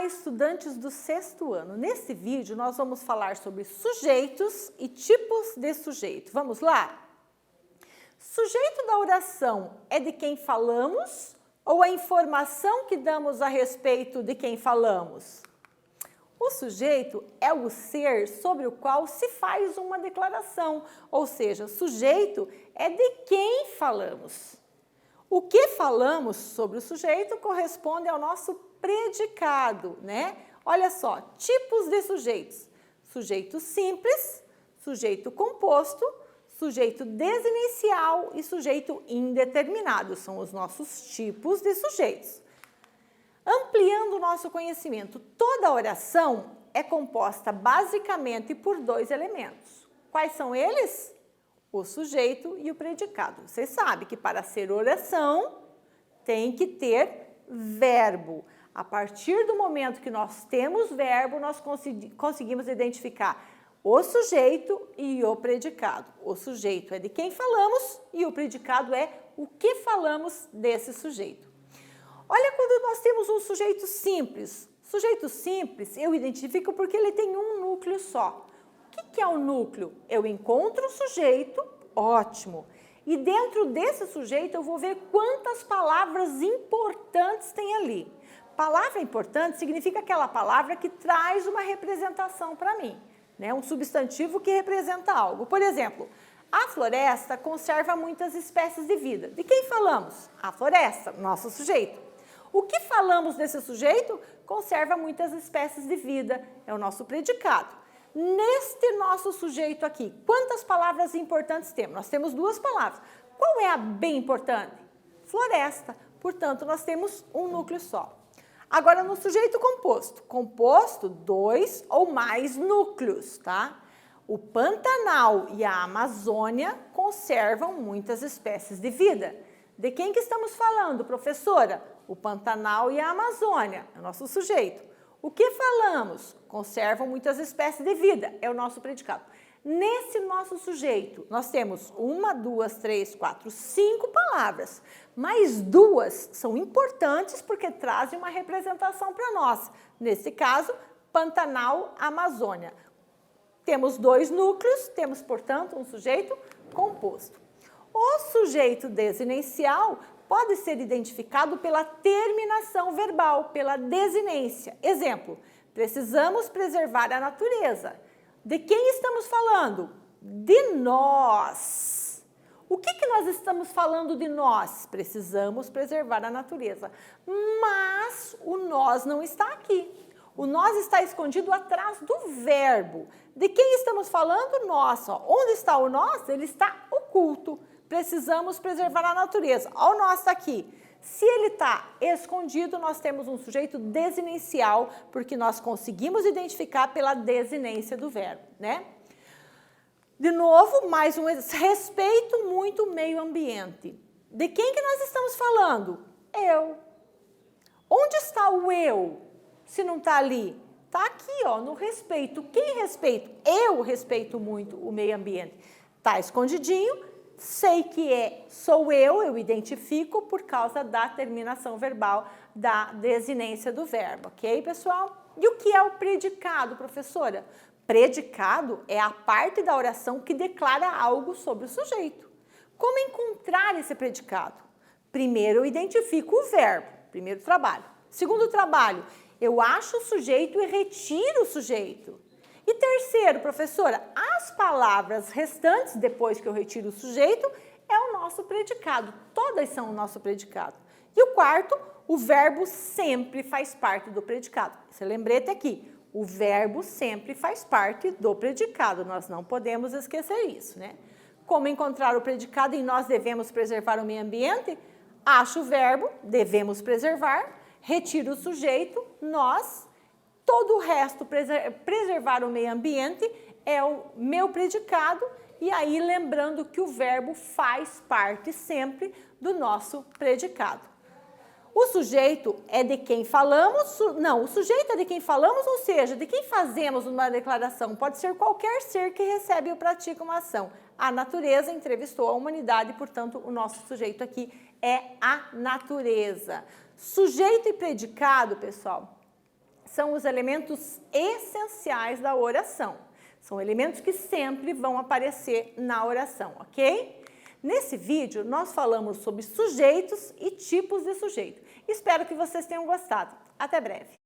Olá, estudantes do sexto ano. Nesse vídeo, nós vamos falar sobre sujeitos e tipos de sujeito. Vamos lá? Sujeito da oração é de quem falamos ou a informação que damos a respeito de quem falamos? O sujeito é o ser sobre o qual se faz uma declaração, ou seja, sujeito é de quem falamos. O que falamos sobre o sujeito corresponde ao nosso predicado, né? Olha só, tipos de sujeitos: sujeito simples, sujeito composto, sujeito desinicial e sujeito indeterminado. São os nossos tipos de sujeitos. Ampliando o nosso conhecimento, toda oração é composta basicamente por dois elementos. Quais são eles? O sujeito e o predicado. Você sabe que para ser oração tem que ter verbo. A partir do momento que nós temos verbo, nós conseguimos identificar o sujeito e o predicado. O sujeito é de quem falamos e o predicado é o que falamos desse sujeito. Olha, quando nós temos um sujeito simples. Sujeito simples eu identifico porque ele tem um núcleo só. O que é o núcleo? Eu encontro o sujeito, ótimo. E dentro desse sujeito eu vou ver quantas palavras importantes tem ali. Palavra importante significa aquela palavra que traz uma representação para mim, né? Um substantivo que representa algo. Por exemplo, a floresta conserva muitas espécies de vida. De quem falamos? A floresta, nosso sujeito. O que falamos desse sujeito? Conserva muitas espécies de vida, é o nosso predicado. Neste nosso sujeito aqui, quantas palavras importantes temos? Nós temos duas palavras. Qual é a bem importante? Floresta. Portanto, nós temos um núcleo só. Agora, no sujeito composto. Composto, dois ou mais núcleos, tá? O Pantanal e a Amazônia conservam muitas espécies de vida. De quem que estamos falando, professora? O Pantanal e a Amazônia, é o nosso sujeito. O que falamos? Conservam muitas espécies de vida, é o nosso predicado. Nesse nosso sujeito, nós temos 1, 2, 3, 4, 5 palavras, mas duas são importantes porque trazem uma representação para nós. Nesse caso, Pantanal, Amazônia. Temos dois núcleos, temos, portanto, um sujeito composto. O sujeito desinicial pode ser identificado pela terminação verbal, pela desinência. Exemplo, precisamos preservar a natureza. De quem estamos falando? De nós. O que nós estamos falando de nós? Precisamos preservar a natureza. Mas o nós não está aqui. O nós está escondido atrás do verbo. De quem estamos falando? Nós. Ó. Onde está o nós? Ele está oculto. Precisamos preservar a natureza. Olha o nós está aqui. Se ele está escondido, nós temos um sujeito desinicial, porque nós conseguimos identificar pela desinência do verbo, né? De novo, mais um respeito muito o meio ambiente. De quem que nós estamos falando? Eu. Onde está o eu, se não está ali? Está aqui, ó, no respeito. Quem respeito? Eu respeito muito o meio ambiente. Está escondidinho. Sei que sou eu identifico por causa da terminação verbal, da desinência do verbo, ok, pessoal? E o que é o predicado, professora? Predicado é a parte da oração que declara algo sobre o sujeito. Como encontrar esse predicado? Primeiro, eu identifico o verbo, primeiro trabalho. Segundo trabalho, eu acho o sujeito e retiro o sujeito. E terceiro, professora, as palavras restantes, depois que eu retiro o sujeito, é o nosso predicado. Todas são o nosso predicado. E o quarto, o verbo sempre faz parte do predicado. Esse lembrete aqui, o verbo sempre faz parte do predicado. Nós não podemos esquecer isso, né? Como encontrar o predicado e nós devemos preservar o meio ambiente? Acho o verbo, devemos preservar, retiro o sujeito, nós. Todo o resto, preservar o meio ambiente, é o meu predicado, e aí lembrando que o verbo faz parte sempre do nosso predicado. O sujeito é de quem falamos, não, o sujeito é de quem falamos, ou seja, de quem fazemos uma declaração. Pode ser qualquer ser que recebe ou pratica uma ação. A natureza entrevistou a humanidade, portanto, o nosso sujeito aqui é a natureza. Sujeito e predicado, pessoal, são os elementos essenciais da oração. São elementos que sempre vão aparecer na oração, ok? Nesse vídeo, nós falamos sobre sujeitos e tipos de sujeito. Espero que vocês tenham gostado. Até breve!